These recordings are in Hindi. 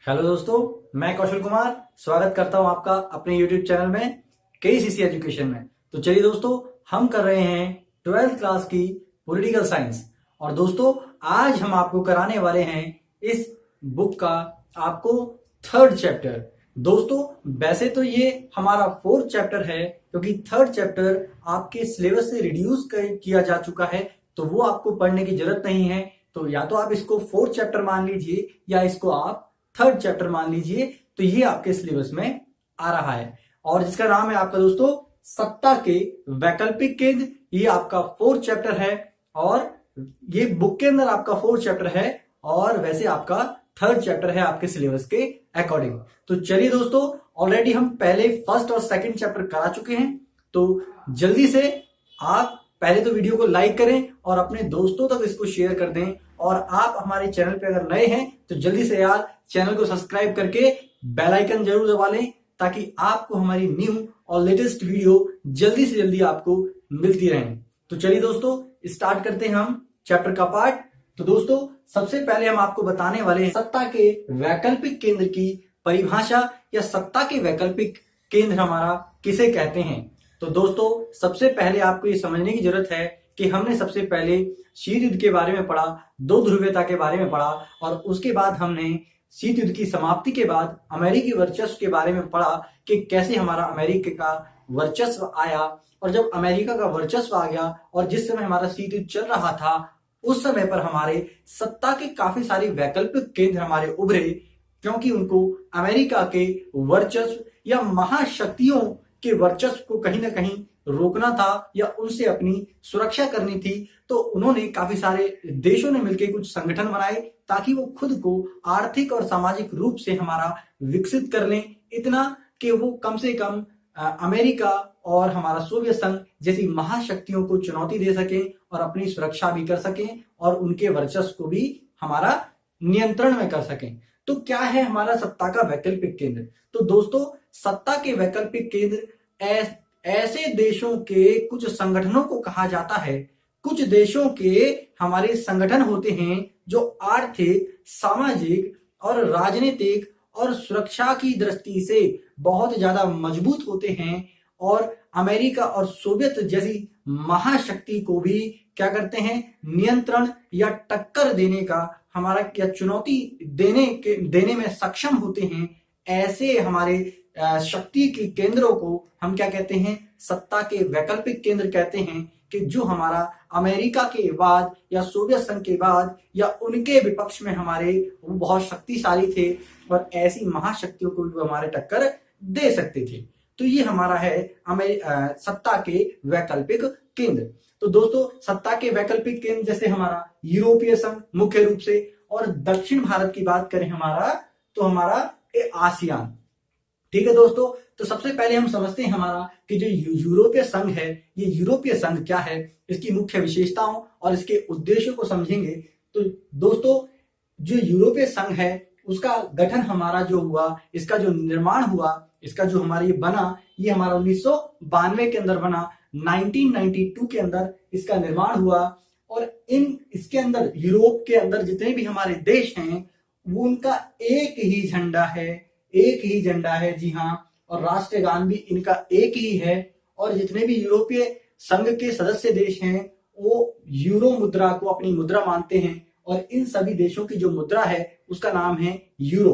हेलो दोस्तों, मैं कौशल कुमार स्वागत करता हूं आपका अपने YouTube चैनल में KCC एजुकेशन में। तो चलिए दोस्तों, हम कर रहे हैं 12th क्लास की पॉलिटिकल साइंस। और दोस्तों, आज हम आपको कराने वाले हैं इस बुक का आपको 3rd चैप्टर। दोस्तों, वैसे तो ये हमारा 4th चैप्टर है, क्योंकि 3rd चैप्टर आपके सिलेबस से रिड्यूस किया जा चुका है, तो वो आपको पढ़ने की जरूरत नहीं है। तो या तो आप इसको 4th चैप्टर मान लीजिए या इसको आप 3rd चैप्टर मान लीजिए। तो ये आपके सिलेबस में आ रहा है और जिसका नाम है आपका दोस्तों सत्ता के वैकल्पिक केंद्र। ये आपका 4th चैप्टर है और ये बुक के अंदर आपका 4th चैप्टर है और वैसे आपका 3rd चैप्टर है आपके सिलेबस के अकॉर्डिंग। तो चलिए दोस्तों, ऑलरेडी हम पहले 1st और 2nd चैप्टर करा चुके हैं, तो जल्दी से आप पहले तो वीडियो को लाइक करें और अपने दोस्तों तक इसको शेयर कर दें। और आप हमारे चैनल पे अगर नए हैं तो जल्दी से यार चैनल को सब्सक्राइब करके बेल आइकन जरूर दबा लें, ताकि आपको हमारी न्यू और लेटेस्ट वीडियो जल्दी से जल्दी आपको मिलती रहे। तो चलिए दोस्तों, स्टार्ट करते हैं हम चैप्टर का पार्ट। तो दोस्तों, सबसे पहले हम आपको बताने वाले हैं सत्ता के वैकल्पिक केंद्र की परिभाषा, या सत्ता के वैकल्पिक केंद्र हमारा किसे कहते हैं। तो दोस्तों, सबसे पहले आपको ये समझने की जरूरत है कि हमने सबसे पहले शीत युद्ध के बारे में पढ़ा, दो ध्रुवीयता के बारे में पढ़ा, और उसके बाद हमने शीत युद्ध की समाप्ति के बाद अमेरिकी वर्चस्व के बारे में पढ़ा कि कैसे हमारा अमेरिका का वर्चस्व आया। और जब अमेरिका का वर्चस्व आ गया और जिस समय हमारा शीत युद्ध चल रहा था, उस समय पर हमारे सत्ता के काफी सारे वैकल्पिक केंद्र हमारे उभरे, क्योंकि उनको अमेरिका के वर्चस्व या महाशक्तियों के वर्चस्व को कहीं ना कहीं रोकना था या उनसे अपनी सुरक्षा करनी थी। तो उन्होंने काफी सारे देशों ने मिलकर कुछ संगठन बनाए ताकि वो खुद को आर्थिक और सामाजिक रूप से हमारा विकसित कर लें, इतना कि वो कम से कम अमेरिका और हमारा सोवियत संघ जैसी महाशक्तियों को चुनौती दे सकें और अपनी सुरक्षा भी कर सकें और उनके वर्चस्व को भी हमारा नियंत्रण में कर सकें। तो क्या है हमारा सत्ता का वैकल्पिक केंद्र? तो दोस्तों, सत्ता के वैकल्पिक केंद्र ऐसे देशों के कुछ संगठनों को कहा जाता है। कुछ देशों के हमारे संगठन होते हैं जो आर्थिक, सामाजिक और राजनीतिक और सुरक्षा की दृष्टि से बहुत ज्यादा मजबूत होते हैं और अमेरिका और सोवियत जैसी महाशक्ति को भी क्या करते हैं, नियंत्रण या टक्कर देने का हमारा या चुनौती देने में सक्षम होते हैं। ऐसे हमारे शक्ति के केंद्रों को हम क्या कहते हैं, सत्ता के वैकल्पिक केंद्र कहते हैं, कि जो हमारा अमेरिका के बाद या सोवियत संघ के बाद या उनके विपक्ष में हमारे वो बहुत शक्तिशाली थे और ऐसी महाशक्तियों को भी हमारे टक्कर दे सकते थे। तो ये हमारा है सत्ता के वैकल्पिक केंद्र। तो दोस्तों, सत्ता के वैकल्पिक केंद्र जैसे हमारा यूरोपीय संघ मुख्य रूप से, और दक्षिण भारत की बात करें हमारा तो हमारा आसियान। ठीक है दोस्तों, तो सबसे पहले हम समझते हैं हमारा कि जो यूरोपीय संघ है, ये यूरोपीय संघ क्या है, इसकी मुख्य विशेषताओं और इसके उद्देश्यों को समझेंगे। तो दोस्तों, जो यूरोपीय संघ है उसका गठन हमारा जो हुआ, इसका जो निर्माण हुआ, इसका जो हमारा ये बना, ये हमारा 1992 के अंदर बना। 1992 के अंदर इसका निर्माण हुआ और इसके अंदर यूरोप के अंदर जितने भी हमारे देश हैं वो उनका एक ही झंडा है, एक ही झंडा है, जी हाँ, और राष्ट्रगान भी इनका एक ही है। और जितने भी यूरोपीय संघ के सदस्य देश हैं वो यूरो मुद्रा को अपनी मुद्रा मानते हैं और इन सभी देशों की जो मुद्रा है उसका नाम है यूरो।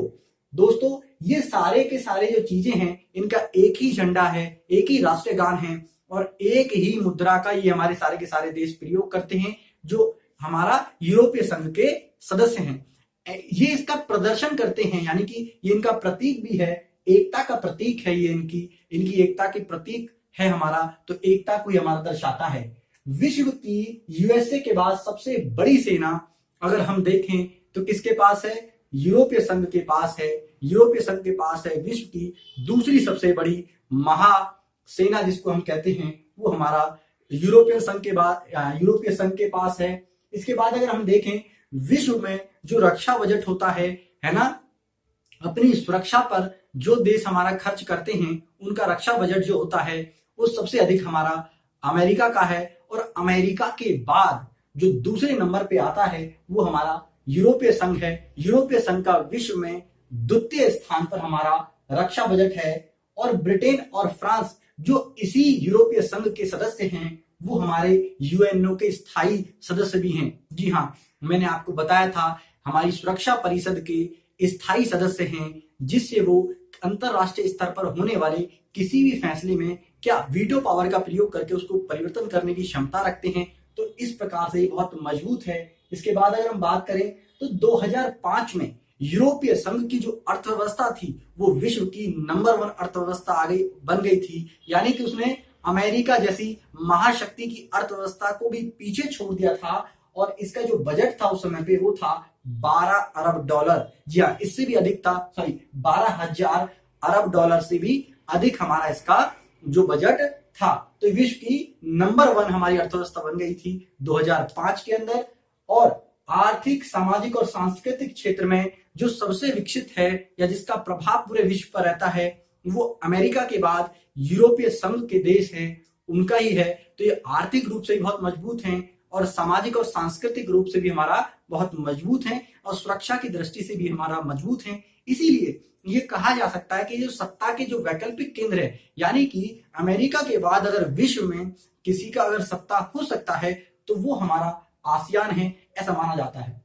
दोस्तों, ये सारे के सारे जो चीजें हैं इनका एक ही झंडा है, एक ही राष्ट्रगान है और एक ही मुद्रा का ये हमारे सारे के सारे देश प्रयोग करते हैं जो हमारा यूरोपीय संघ के सदस्य हैं। ये इसका प्रदर्शन करते हैं, यानी कि ये इनका प्रतीक भी है, एकता का प्रतीक है, ये इनकी एकता के प्रतीक है हमारा। तो एकता को हमारा दर्शाता है। विश्व की यूएसए के बाद सबसे बड़ी सेना अगर हम देखें तो किसके पास है? यूरोपीय संघ के पास है। यूरोपीय संघ के पास है विश्व की दूसरी सबसे बड़ी महासेना, जिसको हम कहते हैं, वो हमारा यूरोपीय संघ के पास है। इसके बाद अगर हम देखें विश्व में जो रक्षा बजट होता है ना, अपनी सुरक्षा पर जो देश हमारा खर्च करते हैं उनका रक्षा बजट जो होता है वो सबसे अधिक हमारा अमेरिका का है। और अमेरिका के बाद जो दूसरे नंबर पे आता है वो हमारा यूरोपीय संघ है। यूरोपीय संघ का विश्व में द्वितीय स्थान पर हमारा रक्षा बजट है। और ब्रिटेन और फ्रांस जो इसी यूरोपीय संघ के सदस्य हैं वो हमारे यूएनओ के स्थायी सदस्य भी हैं। जी हाँ, मैंने आपको बताया था हमारी सुरक्षा परिषद के स्थायी सदस्य हैं, जिससे वो अंतरराष्ट्रीय स्तर पर होने वाले किसी भी फैसले में क्या वीटो पावर का प्रयोग करके उसको परिवर्तन करने की क्षमता रखते हैं। तो इस प्रकार से ये बहुत मजबूत है। इसके बाद अगर हम बात करें तो 2005 में यूरोपीय संघ की जो अर्थव्यवस्था थी वो विश्व की नंबर 1 अर्थव्यवस्था बन गई थी। यानी कि उसने अमेरिका जैसी महाशक्ति की अर्थव्यवस्था को भी पीछे छोड़ दिया था। और इसका जो बजट था उस समय पे वो था 12 अरब डॉलर। जी हाँ, इससे भी अधिक था, 12,000 अरब डॉलर से भी अधिक हमारा इसका जो बजट था। तो विश्व की नंबर 1 हमारी अर्थव्यवस्था बन गई थी 2005 के अंदर। और आर्थिक, सामाजिक और सांस्कृतिक क्षेत्र में जो सबसे विकसित है या जिसका प्रभाव पूरे विश्व पर रहता है वो अमेरिका के बाद यूरोपीय संघ के देश हैं उनका ही है। तो ये आर्थिक रूप से भी बहुत मजबूत हैं और सामाजिक और सांस्कृतिक रूप से भी हमारा बहुत मजबूत है और सुरक्षा की दृष्टि से भी हमारा मजबूत है। इसीलिए ये कहा जा सकता है कि जो सत्ता के जो वैकल्पिक केंद्र है, यानी कि अमेरिका के बाद अगर विश्व में किसी का अगर सत्ता हो सकता है तो वो हमारा आसियान है, ऐसा माना जाता है।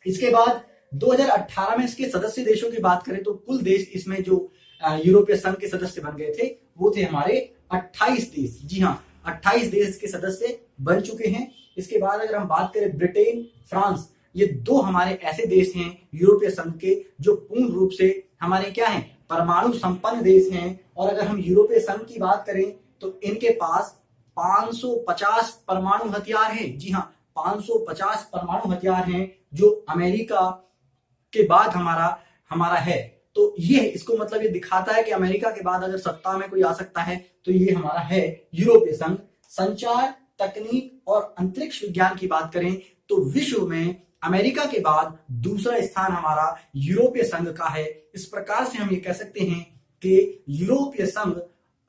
इसके बाद 2018 में इसके सदस्य देशों की बात करें तो कुल देश इसमें जो यूरोपीय संघ के सदस्य बन गए थे वो थे हमारे 28 देश। जी हाँ, 28 देश के सदस्य बन चुके हैं। इसके बाद अगर हम बात करें ब्रिटेन, फ्रांस, ये 2 हमारे ऐसे देश हैं यूरोपीय संघ के जो पूर्ण रूप से हमारे क्या हैं, परमाणु संपन्न देश हैं। और अगर हम यूरोपीय संघ की बात करें तो इनके पास 550 परमाणु हथियार हैं। जी हाँ, 550 परमाणु हथियार हैं जो अमेरिका के बाद हमारा है। तो ये इसको मतलब ये दिखाता है कि अमेरिका के बाद अगर सत्ता में कोई आ सकता है तो ये हमारा है यूरोपीय संघ। संचार, तकनीक और अंतरिक्ष विज्ञान की बात करें तो विश्व में अमेरिका के बाद दूसरा स्थान हमारा यूरोपीय संघ का है। इस प्रकार से हम ये कह सकते हैं कि यूरोपीय संघ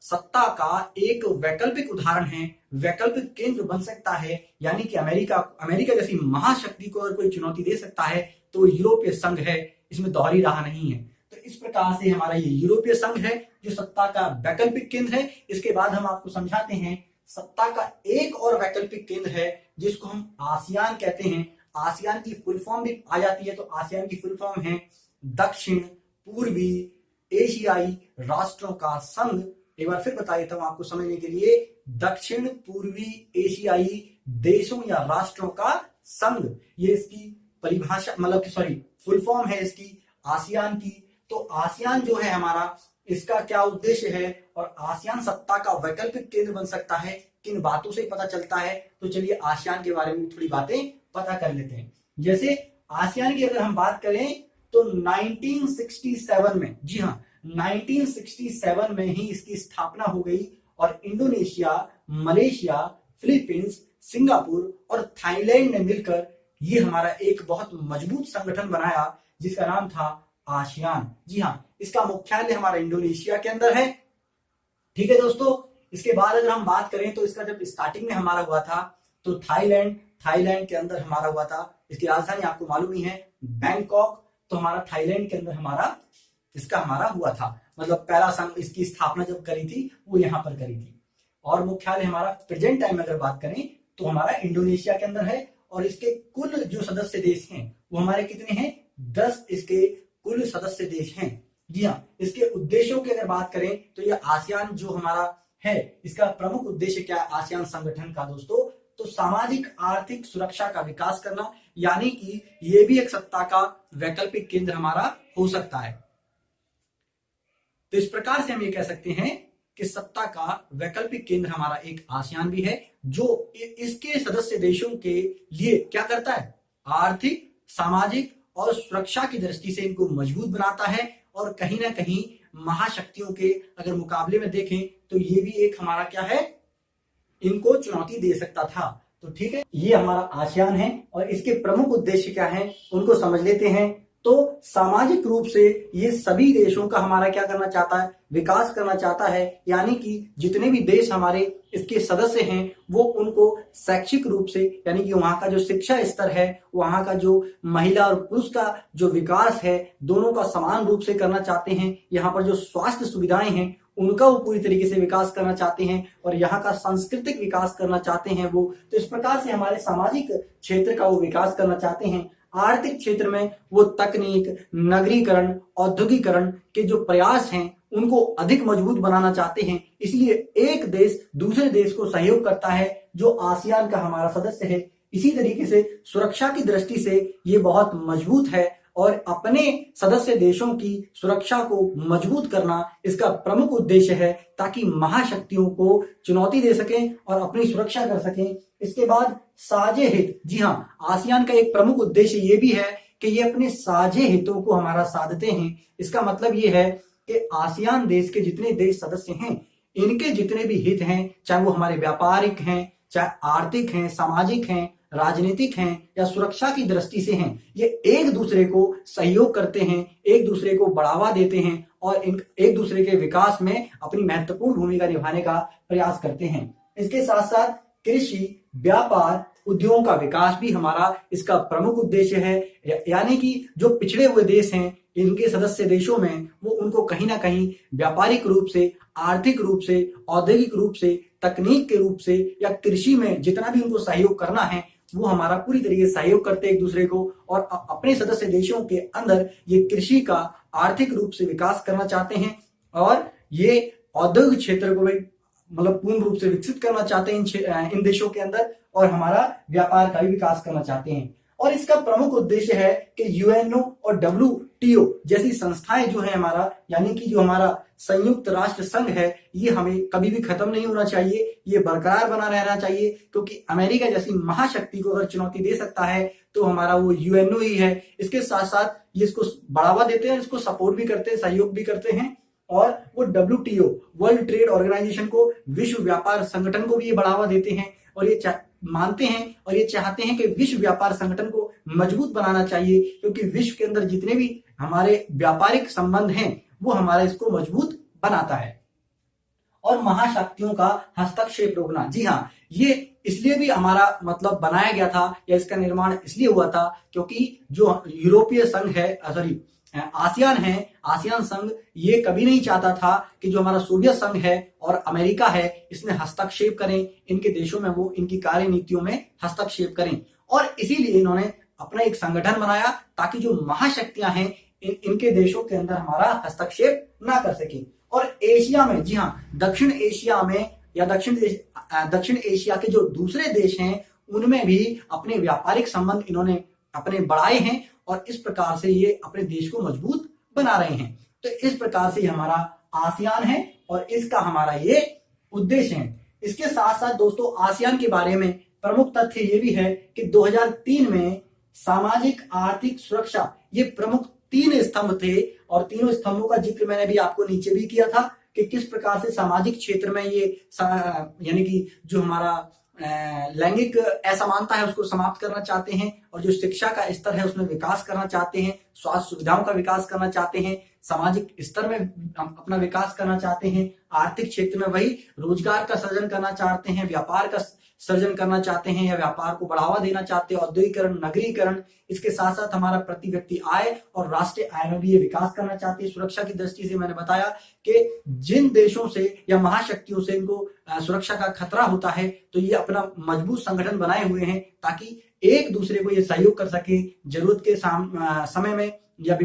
सत्ता का एक वैकल्पिक उदाहरण है, वैकल्पिक केंद्र बन सकता है। यानी कि अमेरिका जैसी महाशक्ति को अगर कोई चुनौती दे सकता है तो यूरोपीय संघ है, इसमें दोहरी राह नहीं है। तो इस प्रकार से हमारा ये यूरोपीय संघ है जो सत्ता का वैकल्पिक केंद्र है। इसके बाद हम आपको समझाते हैं सत्ता का एक और वैकल्पिक केंद्र है जिसको हम आसियान कहते हैं। आसियान की फुल फॉर्म भी आ जाती है, तो आसियान की फुल फॉर्म है दक्षिण पूर्वी एशियाई राष्ट्रों का संघ। एक बार फिर बता देता हूं आपको समझने के लिए, दक्षिण पूर्वी एशियाई देशों या राष्ट्रों का संघ, ये इसकी परिभाषा मतलब फुल फॉर्म है इसकी आसियान की। तो आसियान जो है हमारा, इसका क्या उद्देश्य है और आसियान सत्ता का वैकल्पिक केंद्र बन सकता है, किन बातों से पता चलता है। तो चलिए आसियान के बारे में थोड़ी बातें पता कर लेते हैं। जैसे आसियान की अगर हम बात करें तो 1967 में, जी हाँ 1967 में ही इसकी स्थापना हो गई और इंडोनेशिया, मलेशिया, फिलीपींस, सिंगापुर और थाईलैंड ने मिलकर ये हमारा एक बहुत मजबूत संगठन बनाया जिसका नाम था आसियान। जी हाँ, इसका मुख्यालय हमारा इंडोनेशिया के अंदर है। ठीक है दोस्तों, इसके बाद अगर हम बात करें तो इसका जब स्टार्टिंग में हमारा हुआ था तो थाईलैंड के अंदर हमारा हुआ था। इसकी राजधानी आपको मालूम ही है बैंकॉक। तो हमारा थाईलैंड के अंदर हमारा हुआ था, मतलब पहला संघ इसकी स्थापना जब करी थी वो यहाँ पर करी थी। और मुख्यालय हमारा प्रेजेंट टाइम में अगर बात करें तो हमारा इंडोनेशिया के अंदर है। और इसके कुल जो सदस्य देश हैं वो हमारे कितने हैं, 10 इसके कुल सदस्य देश हैं। जी हाँ, इसके उद्देश्यों की अगर बात करें तो ये आसियान जो हमारा है इसका प्रमुख उद्देश्य क्या है आसियान संगठन का दोस्तों, तो सामाजिक आर्थिक सुरक्षा का विकास करना, यानी कि ये भी एक सत्ता का वैकल्पिक केंद्र हमारा हो सकता है। तो इस प्रकार से हम ये कह सकते हैं कि सत्ता का वैकल्पिक केंद्र हमारा एक आसियान भी है जो इसके सदस्य देशों के लिए क्या करता है, आर्थिक, सामाजिक और सुरक्षा की दृष्टि से इनको मजबूत बनाता है। और कहीं ना कहीं महाशक्तियों के अगर मुकाबले में देखें तो ये भी एक हमारा क्या है, इनको चुनौती दे सकता था। तो ठीक है, ये हमारा आसियान है और इसके प्रमुख उद्देश्य क्या है उनको समझ लेते हैं। तो सामाजिक रूप से ये सभी देशों का हमारा क्या करना चाहता है, विकास करना चाहता है। यानी कि जितने भी देश हमारे इसके सदस्य हैं वो उनको शैक्षिक रूप से, यानी कि वहां का जो शिक्षा स्तर है, वहां का जो महिला और पुरुष का जो विकास है, दोनों का समान रूप से करना चाहते हैं। यहाँ पर जो स्वास्थ्य सुविधाएं हैं उनका वो पूरी तरीके से विकास करना चाहते हैं, और यहाँ का सांस्कृतिक विकास करना चाहते हैं वो। तो इस प्रकार से हमारे सामाजिक क्षेत्र का वो विकास करना चाहते हैं। आर्थिक क्षेत्र में वो तकनीक, नगरीकरण, औद्योगिकरण के जो प्रयास हैं उनको अधिक मजबूत बनाना चाहते हैं। इसलिए एक देश दूसरे देश को सहयोग करता है जो आसियान का हमारा सदस्य है। इसी तरीके से सुरक्षा की दृष्टि से ये बहुत मजबूत है, और अपने सदस्य देशों की सुरक्षा को मजबूत करना इसका प्रमुख उद्देश्य है, ताकि महाशक्तियों को चुनौती दे सकें और अपनी सुरक्षा कर सकें। इसके बाद साझे हित, जी हाँ, आसियान का एक प्रमुख उद्देश्य ये भी है कि ये अपने साझे हितों को हमारा साधते हैं। इसका मतलब ये है कि आसियान देश के जितने देश सदस्य हैं इनके जितने भी हित हैं, चाहे वो हमारे व्यापारिक हैं, चाहे आर्थिक हैं, सामाजिक हैं, राजनीतिक हैं या सुरक्षा की दृष्टि से हैं, ये एक दूसरे को सहयोग करते हैं, एक दूसरे को बढ़ावा देते हैं और एक दूसरे के विकास में अपनी महत्वपूर्ण भूमिका निभाने का प्रयास करते हैं। इसके साथ साथ कृषि, व्यापार, उद्योगों का विकास भी हमारा इसका प्रमुख उद्देश्य है। यानी कि जो पिछड़े हुए देश हैं इनके सदस्य देशों में वो उनको कहीं ना कहीं व्यापारिक रूप से, आर्थिक रूप से, औद्योगिक रूप से, तकनीक के रूप से या कृषि में जितना भी उनको सहयोग करना है वो हमारा पूरी तरीके से सहयोग करते हैं एक दूसरे को, और अपने सदस्य देशों के अंदर ये कृषि का आर्थिक रूप से विकास करना चाहते हैं, और ये औद्योगिक क्षेत्र को भी मतलब पूर्ण रूप से विकसित करना चाहते हैं इन देशों के अंदर, और हमारा व्यापार का भी विकास करना चाहते हैं। और इसका प्रमुख उद्देश्य है कि यूएनओ और WTO जैसी संस्थाएं जो है हमारा, यानी कि जो हमारा संयुक्त राष्ट्र संघ है, ये हमें कभी भी खत्म नहीं होना चाहिए, ये बरकरार बना रहना चाहिए, क्योंकि अमेरिका जैसी महाशक्ति को अगर चुनौती दे सकता है तो हमारा वो यूएनओ ही है। इसके साथ साथ ये इसको बढ़ावा देते हैं, इसको सपोर्ट भी करते हैं, सहयोग भी करते हैं, और वो WTO वर्ल्ड ट्रेड ऑर्गेनाइजेशन को, विश्व व्यापार संगठन को भी ये बढ़ावा देते हैं, और ये मानते हैं और ये चाहते हैं कि विश्व व्यापार संगठन को मजबूत बनाना चाहिए, क्योंकि विश्व के अंदर जितने भी हमारे व्यापारिक संबंध हैं वो हमारा इसको मजबूत बनाता है। और महाशक्तियों का हस्तक्षेप रोकना, जी हाँ, ये इसलिए भी हमारा मतलब बनाया गया था या इसका निर्माण इसलिए हुआ था क्योंकि जो यूरोपीय संघ है, सॉरी आसियान है, आसियान संघ ये कभी नहीं चाहता था कि जो हमारा सोवियत संघ है और अमेरिका है इसमें हस्तक्षेप करें, इनके देशों में वो इनकी कार्य नीतियों में हस्तक्षेप करें, और इसीलिए इन्होंने अपना एक संगठन बनाया ताकि जो महाशक्तियां हैं इनके देशों के अंदर हमारा हस्तक्षेप ना कर सके। और एशिया में, जी हाँ, दक्षिण एशिया में या दक्षिण एशिया के जो दूसरे देश हैं उनमें भी अपने व्यापारिक संबंध इन्होंने अपने बढ़ाए हैं, और इस प्रकार से ये अपने देश को मजबूत बना रहे हैं। तो इस प्रकार से हमारा आसियान है और इसका हमारा ये उद्देश्य है। इसके साथ साथ दोस्तों आसियान के बारे में प्रमुख तथ्य ये भी है कि 2003 में सामाजिक आर्थिक सुरक्षा ये प्रमुख 3 स्तंभ थे, और तीनों स्तंभों का जिक्र मैंने भी आपको नीचे भी किया था कि किस प्रकार से सामाजिक क्षेत्र में ये यानी कि जो हमारा लैंगिक असमानता है उसको समाप्त करना चाहते हैं, और जो शिक्षा का स्तर है उसमें विकास करना चाहते हैं, स्वास्थ्य सुविधाओं का विकास करना चाहते हैं, सामाजिक स्तर में अपना विकास करना चाहते हैं, आर्थिक क्षेत्र में वही रोजगार का सृजन करना चाहते हैं, व्यापार का सृजन करना चाहते हैं या व्यापार को बढ़ावा देना चाहते हैं, औद्योगिकरण, नगरीकरण, इसके साथ साथ हमारा प्रति व्यक्ति आय और राष्ट्रीय आय में भी ये विकास करना चाहते हैं। सुरक्षा की दृष्टि से मैंने बताया कि जिन देशों से या महाशक्तियों से इनको सुरक्षा का खतरा होता है तो ये अपना मजबूत संगठन बनाए हुए हैं ताकि एक दूसरे को ये सहयोग कर सके जरूरत के समय में, या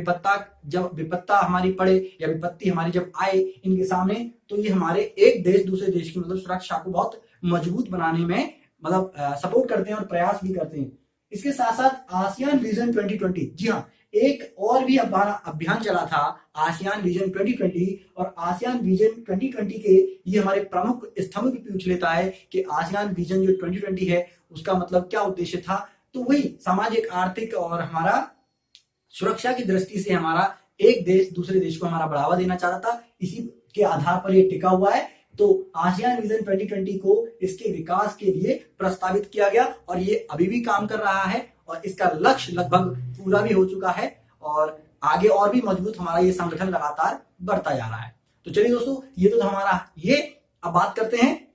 जब विपत्ता हमारी पड़े या विपत्ति हमारी जब आए इनके सामने, तो ये हमारे एक देश दूसरे देश की मतलब सुरक्षा को बहुत मजबूत बनाने में मतलब सपोर्ट करते हैं और प्रयास भी करते हैं। इसके साथ साथ आसियान विजन 2020, जी हाँ, एक और भी अभियान चला था आसियान विजन 2020, और आसियान विजन 2020 के ये हमारे प्रमुख स्तंभ भी पूछ लेता है कि आसियान विजन जो 2020 है उसका मतलब क्या उद्देश्य था। तो वही सामाजिक, आर्थिक और हमारा सुरक्षा की दृष्टि से हमारा एक देश दूसरे देश को हमारा बढ़ावा देना चाहता था, इसी के आधार पर ये टिका हुआ है। तो आसियान विजन 2020 को इसके विकास के लिए प्रस्तावित किया गया और ये अभी भी काम कर रहा है, और इसका लक्ष्य लगभग पूरा भी हो चुका है। और आगे और भी मजबूत हमारा ये संगठन लगातार बढ़ता जा रहा है। तो चलिए दोस्तों, ये तो था हमारा ये। अब बात करते हैं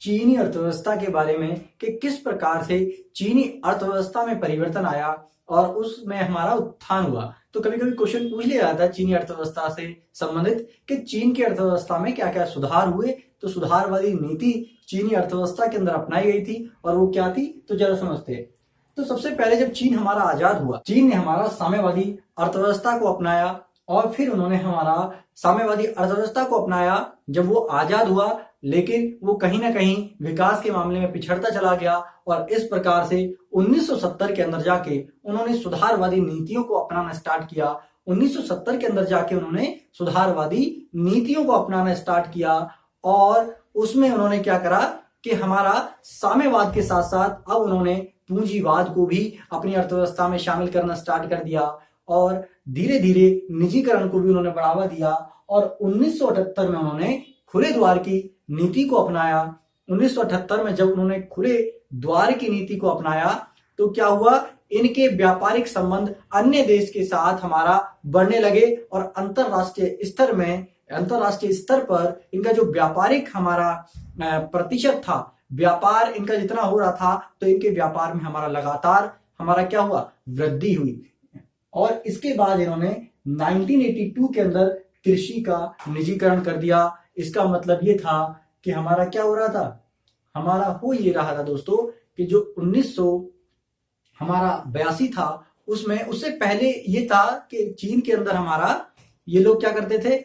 चीनी अर्थव्यवस्था के बारे में कि किस प्रकार से चीनी अर्थव्यवस्था में परिवर्तन आया और उसमें हमारा उत्थान हुआ। तो कभी कभी क्वेश्चन पूछ लिया जाता है चीनी अर्थव्यवस्था से संबंधित कि चीन की अर्थव्यवस्था में क्या क्या सुधार हुए। तो सुधारवादी नीति चीनी अर्थव्यवस्था के अंदर अपनाई गई थी और वो क्या थी, तो जरा समझते हैं। तो सबसे पहले जब चीन हमारा आजाद हुआ, चीन ने हमारा साम्यवादी अर्थव्यवस्था को अपनाया और फिर उन्होंने हमारा साम्यवादी अर्थव्यवस्था को अपनाया जब वो आजाद हुआ, लेकिन वो कहीं ना कहीं विकास के मामले में पिछड़ता चला गया और इस प्रकार से 1970 के अंदर जाके उन्होंने सुधारवादी नीतियों को अपनाना स्टार्ट किया। 1970 के अंदर जाके उन्होंने सुधारवादी नीतियों को अपनाना स्टार्ट किया और उसमें उन्होंने क्या करा कि हमारा साम्यवाद के साथ साथ अब उन्होंने पूंजीवाद को भी अपनी अर्थव्यवस्था में शामिल करना स्टार्ट कर दिया और धीरे धीरे निजीकरण को भी उन्होंने बढ़ावा दिया और 1978 में उन्होंने खुले द्वार की नीति को अपनाया। 1978 में जब उन्होंने खुले द्वार की नीति को अपनाया तो क्या हुआ, इनके व्यापारिक संबंध अन्य देश के साथ हमारा बढ़ने लगे और अंतरराष्ट्रीय स्तर पर इनका जो व्यापारिक हमारा प्रतिशत था, व्यापार इनका जितना हो रहा था, तो इनके व्यापार में हमारा लगातार हमारा क्या हुआ, वृद्धि हुई। और इसके बाद इन्होंने 1982 के अंदर कृषि का निजीकरण कर दिया। इसका मतलब ये था कि हमारा क्या हो रहा था, हमारा हो ये रहा था दोस्तों कि जो 1982 था उसमें, उससे पहले ये था कि चीन के अंदर हमारा ये लोग क्या करते थे,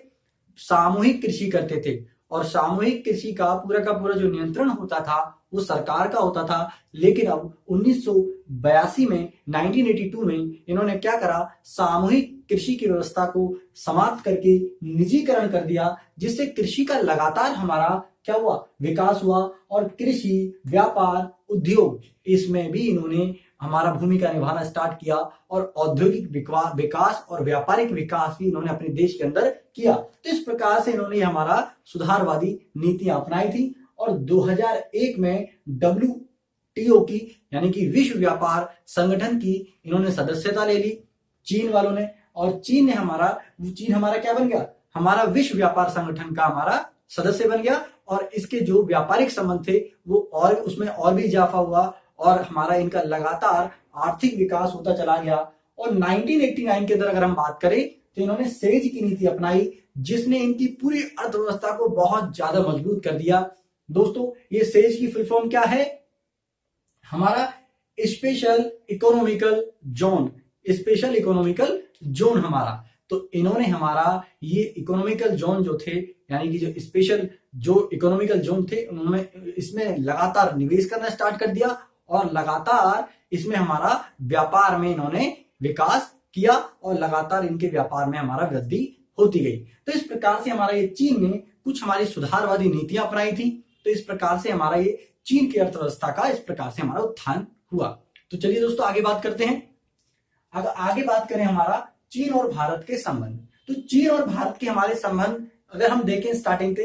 सामूहिक कृषि करते थे और सामूहिक कृषि का पूरा जो नियंत्रण होता था वो सरकार का होता था। लेकिन अब 1982 में 1982 में इन्होंने क्या करा, सामूहिक कृषि की व्यवस्था को समाप्त करके निजीकरण कर दिया, जिससे कृषि का लगातार हमारा क्या हुआ, विकास हुआ और कृषि, व्यापार, उद्योग इसमें भी इन्होंने हमारा भूमिका निभाना स्टार्ट किया और औद्योगिक विकास और व्यापारिक विकास भी इन्होंने अपने देश के अंदर किया। तो इस प्रकार से इन्होंने हमारा सुधारवादी नीतियां अपनाई थी और 2001 में WTO की यानी कि विश्व व्यापार संगठन की इन्होंने सदस्यता ले ली चीन वालों ने, और चीन हमारा क्या बन गया, हमारा विश्व व्यापार संगठन का हमारा सदस्य बन गया और इसके जो व्यापारिक संबंध थे वो और उसमें और भी इजाफा हुआ और हमारा इनका लगातार आर्थिक विकास होता चला गया। और 1989 के अंदर अगर हम बात करें तो इन्होंने सेज की नीति अपनाई, जिसने इनकी पूरी अर्थव्यवस्था को बहुत ज्यादा मजबूत कर दिया। दोस्तों, ये सेज की फुल फॉर्म क्या है, हमारा स्पेशल इकोनॉमिकल जोन हमारा। तो इन्होंने हमारा ये इकोनॉमिकल जोन जो थे, यानी कि जो स्पेशल जो इकोनॉमिकल जोन थे, उन्होंने इसमें लगातार निवेश करना स्टार्ट कर दिया और लगातार इसमें हमारा व्यापार में इन्होंने विकास किया और लगातार इनके व्यापार में हमारा वृद्धि होती गई। तो इस प्रकार से हमारा ये चीन ने कुछ हमारी सुधारवादी नीतियां अपनाई थी। तो इस प्रकार से हमारा ये चीन की अर्थव्यवस्था का इस प्रकार से हमारा उत्थान हुआ। तो चलिए दोस्तों आगे बात करते हैं। अगर आगे बात करें हमारा चीन और भारत के संबंध, तो चीन और भारत के हमारे संबंध अगर हम देखें स्टार्टिंग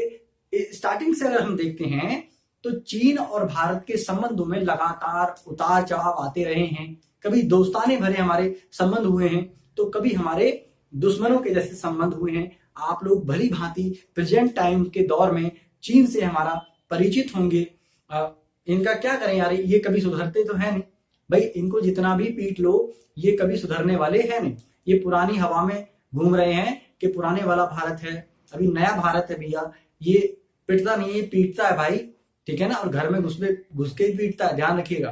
से अगर हम देखते हैं तो चीन और भारत के संबंधों में लगातार उतार चढ़ाव आते रहे हैं। कभी दोस्ताने भरे हमारे संबंध हुए हैं तो कभी हमारे दुश्मनों के जैसे संबंध हुए हैं। आप लोग भली भांति प्रेजेंट टाइम के दौर में चीन से हमारा परिचित होंगे। इनका क्या करें यार, ये कभी सुधरते तो है नहीं भाई, इनको जितना भी पीट लो ये कभी सुधरने वाले हैं नहीं। ये पुरानी हवा में घूम रहे हैं कि पुराने वाला भारत है, अभी नया भारत है भैया, ये पिटता नहीं है, पीटता है भाई, ठीक है ना, और घर में घुस के ही पीटता है, ध्यान रखिएगा।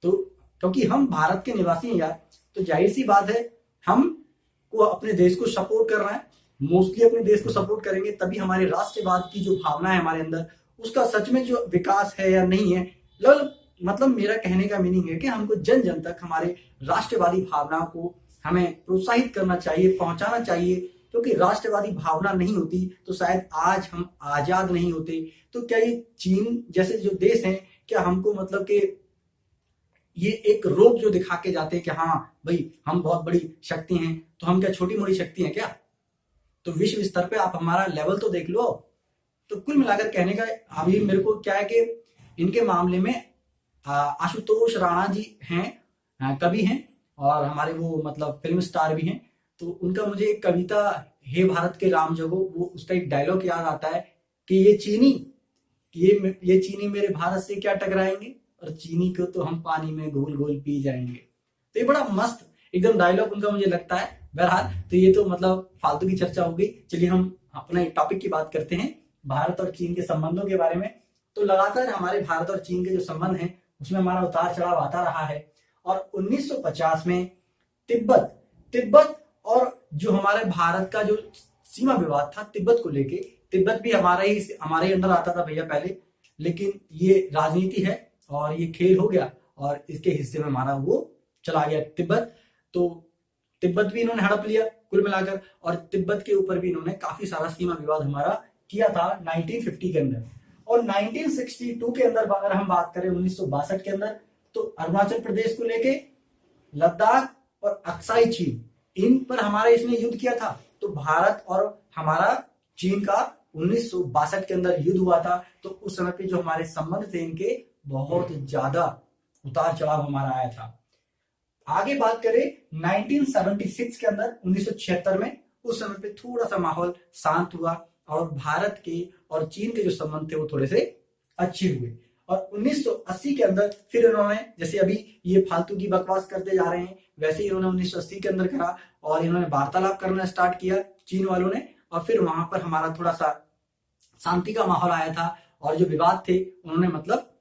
तो क्योंकि हम भारत के निवासी हैं यार, तो जाहिर सी बात है हम को अपने देश को सपोर्ट कर रहे हैं, मोस्टली अपने देश को सपोर्ट करेंगे तभी हमारे राष्ट्रवाद की जो भावना है हमारे अंदर, उसका सच में जो विकास है या नहीं है। मतलब मेरा कहने का मीनिंग है कि हमको जन जन तक हमारे राष्ट्रवादी भावना को हमें प्रोत्साहित करना चाहिए, पहुंचाना चाहिए, क्योंकि राष्ट्रवादी भावना नहीं होती तो शायद आज हम आजाद नहीं होते। तो क्या ये चीन जैसे जो देश हैं, क्या हमको मतलब कि ये एक रोब जो दिखा के जाते हैं कि हाँ भाई हम बहुत बड़ी शक्ति हैं, तो हम क्या छोटी मोटी शक्ति हैं क्या? तो विश्व स्तर पे आप हमारा लेवल तो देख लो। तो कुल मिलाकर कहने का अभी मेरे को क्या है कि इनके मामले में आशुतोष राणा जी हैं, कवि हैं और हमारे वो मतलब फिल्म स्टार भी हैं। तो उनका मुझे एक कविता हे भारत के राम जगो, वो उसका एक डायलॉग याद आता है कि ये चीनी मेरे भारत से क्या टकराएंगे, और चीनी को तो हम पानी में घोल घोल पी जाएंगे। तो ये बड़ा मस्त एकदम डायलॉग उनका मुझे लगता है। बहरहाल तो ये तो मतलब फालतू की चर्चा हो गई। चलिए हम अपने टॉपिक की बात करते हैं, भारत और चीन के संबंधों के बारे में। तो लगातार हमारे भारत और चीन के जो संबंध हैं उसमें हमारा उतार चढ़ाव आता रहा है। और 1950 में तिब्बत और जो हमारे भारत का जो सीमा विवाद था तिब्बत को लेके, तिब्बत भी हमारे अंडर आता था भैया पहले, लेकिन ये राजनीति है और ये खेल हो गया और इसके हिस्से में हमारा वो चला गया तिब्बत। तो तिब्बत भी इन्होंने हड़प लिया कुल मिलाकर, और तिब्बत के ऊपर भी इन्होंने काफी सारा सीमा विवाद हमारा किया था 1950 के अंदर। और 1962 के अंदर अगर हम बात करें 1962 के अंदर, तो अरुणाचल प्रदेश को लेके लद्दाख और अक्साई चीन, इन पर हमारा इसने युद्ध किया था। तो भारत और हमारा चीन का 1962 के अंदर युद्ध हुआ था। तो उस समय पे जो हमारे संबंध थे इनके बहुत ज्यादा उतार चढ़ाव हमारा आया था। आगे बात करें 1976 के अंदर, 1976 में, उस समय पे थोड़ा सा माहौल शांत हुआ और भारत के और चीन के जो संबंध थे वो थोड़े से अच्छे हुए। और 1980 के अंदर फिर इन्होंने, जैसे अभी ये फालतू की बकवास करते जा रहे हैं, वैसे ही इन्होंने 1980 के अंदर करा और इन्होंने वार्तालाप करना स्टार्ट किया चीन वालों ने। और फिर वहां पर हमारा थोड़ा सा शांति का माहौल आया था और जो विवाद थे उन्होंने मतलब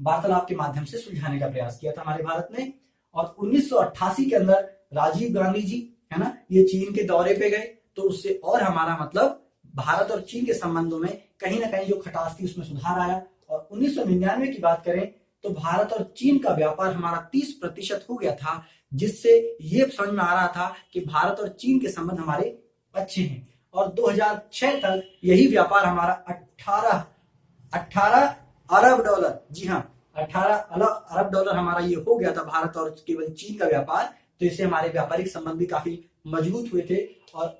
वार्तालाप के माध्यम से सुलझाने का प्रयास किया था हमारे भारत ने। और 1988 के अंदर राजीव गांधी जी, है ना, ये चीन के दौरे पे गए, तो उससे और हमारा मतलब भारत और चीन के संबंधों में कहीं ना कहीं जो खटास थी उसमें सुधार आया। और 1999 की बात करें तो भारत और चीन का व्यापार हमारा 30% हो गया था, जिससे ये समझ में आ रहा था कि भारत और चीन के संबंध हमारे अच्छे हैं। और 2006 तक यही व्यापार हमारा 18 अरब डॉलर, जी हाँ 18 अरब डॉलर हमारा ये हो गया था भारत और केवल चीन का व्यापार। तो इससे हमारे व्यापारिक संबंध भी काफी मजबूत हुए थे। और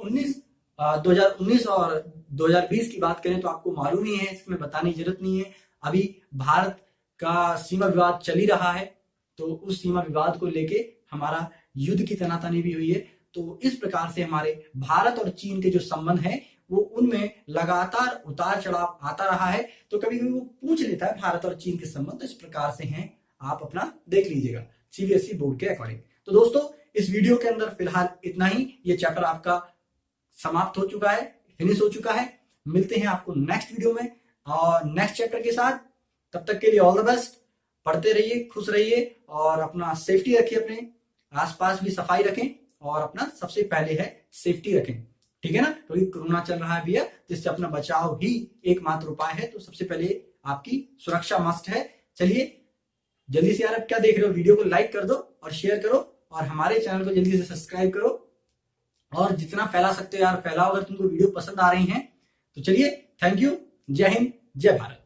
2019 और 2020 की बात करें तो आपको मालूम ही है, इसमें बताने की जरूरत नहीं है। अभी भारत का सीमा विवाद चल ही रहा है, तो उस सीमा विवाद को लेके हमारा युद्ध की तनातनी भी हुई है। तो इस प्रकार से हमारे भारत और चीन के जो संबंध हैं वो उनमें लगातार उतार चढ़ाव आता रहा है। तो कभी कभी वो पूछ लेता है भारत और चीन के संबंध तो इस प्रकार से हैं, आप अपना देख लीजिएगा सीबीएसई बोर्ड के अकॉर्डिंग। तो दोस्तों इस वीडियो के अंदर फिलहाल इतना ही। ये चैप्टर आपका समाप्त हो चुका है, फिनिश हो चुका है। मिलते हैं आपको नेक्स्ट वीडियो में और नेक्स्ट चैप्टर के साथ। तब तक के लिए ऑल द बेस्ट। पढ़ते रहिए, खुश रहिए और अपना सेफ्टी रखिए, अपने आसपास भी सफाई रखें और अपना सबसे पहले है सेफ्टी रखें, ठीक है ना। क्योंकि कोरोना चल रहा है भैया, जिससे अपना बचाव ही एकमात्र उपाय है। तो सबसे पहले आपकी सुरक्षा मस्ट है। चलिए जल्दी से यार, अब क्या देख रहे हो, वीडियो को लाइक कर दो और शेयर करो और हमारे चैनल को जल्दी से सब्सक्राइब करो और जितना फैला सकते हो यार फैलाओ, अगर तुमको वीडियो पसंद आ रही हैं तो। चलिए, थैंक यू, जय हिंद, जय भारत।